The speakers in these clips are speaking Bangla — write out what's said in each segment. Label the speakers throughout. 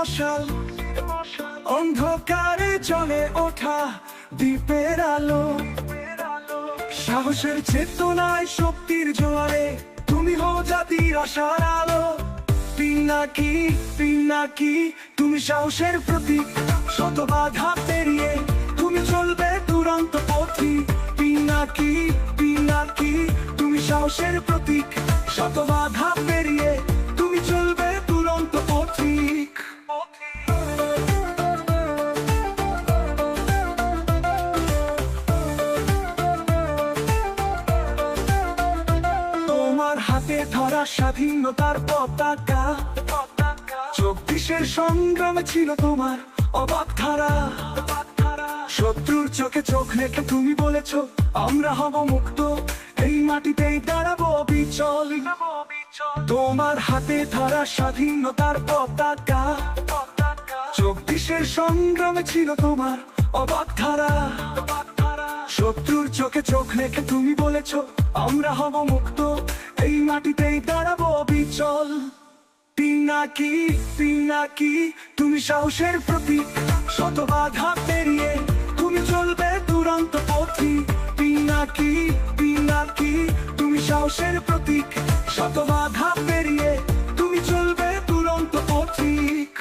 Speaker 1: মশাল, অন্ধকারে জ্বলে ওঠা দ্বীপের আলো। সাহসের চেতনায় শক্তির জোয়ারে তুমি হও জাতির আশার আলো। পিনাকি পিনাকি তুমি সাহসের প্রতীক, শত বাধা পেরিয়ে তুমি চলবে দুরন্ত পথে। পিনাকি পিনাকি তুমি সাহসের প্রতীক, শত বাধা পেরিয়ে তুমি চলবে দুরন্ত পথিক। তোমার হাতে ধরা স্বাধীনতার পতাকা, 24-এর সংগ্রামে ছিল তোমার অবাক ধারা। শত্রুর চোখে চোখ রেখে তুমি বলেছো আমরা হব মুক্ত, এই মাটিতেই দাঁড়াবো অবিচল। তোমার হাতে ধরা স্বাধীনতার পতাকা, 24-এর সংগ্রামে ছিল তোমার অবাক ধারা। শত্রুর চোখে চোখ রেখে তুমি বলেছো আমরা হব মুক্ত, এই মাটিতেই দাঁড়াবো অবিচল। পিনাকি পিনাকি তুমি সাহসের প্রতীক, শত বাধা পেরিয়ে তুমি চলবে দুরন্ত পথে। পিনাকি পিনাকি তুমি সাহসের প্রতীক, শত বাধা পেরিয়ে তুমি চলবে দুরন্ত পথিক।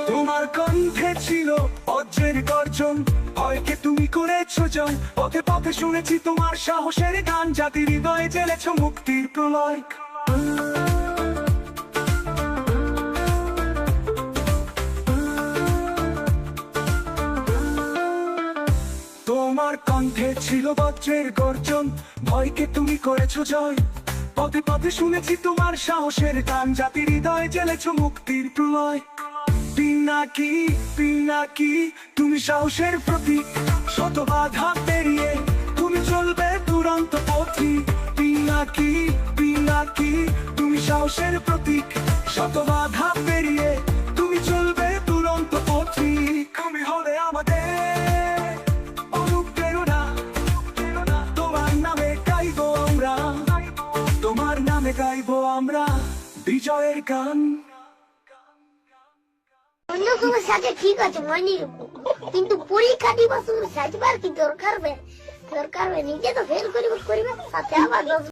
Speaker 1: তোমার কণ্ঠে ছিল বজ্রের গর্জন, ভয়কে তুমি করেছো জয়। পথে পথে শুনেছি তোমার সাহসের গান, জাতির হৃদয়ে জ্বেলেছ মুক্তির প্রলয়। তোমার কণ্ঠে ছিল বজ্রের গর্জন, ভয়কে তুমি করেছো জয়। পথে পথে শুনেছি তোমার সাহসের গান, জাতির হৃদয়ে জ্বেলেছ মুক্তির প্রলয়। পিনাকি পিনাকি তুমি সাহসের প্রতীক, শত বাধা পেরিয়ে তুমি চলবে দুরন্ত পথে। পিনাকি পিনাকি তুমি সাহসের প্রতীক, শত বাধা পেরিয়ে তুমি চলবে দুরন্ত পথে। তুমি হলে আমাদের অনুপ্রেরণা, তোমার নামে গাইবো আমরা, তোমার নামে গাইবো আমরা বিজয়ের গান।
Speaker 2: অন্য সময় সাজে ঠিক আছে মনে, কিন্তু পরীক্ষা দিবস সাজবার কি দরকার? নিজে তো ফেল করিবে সাথে আবার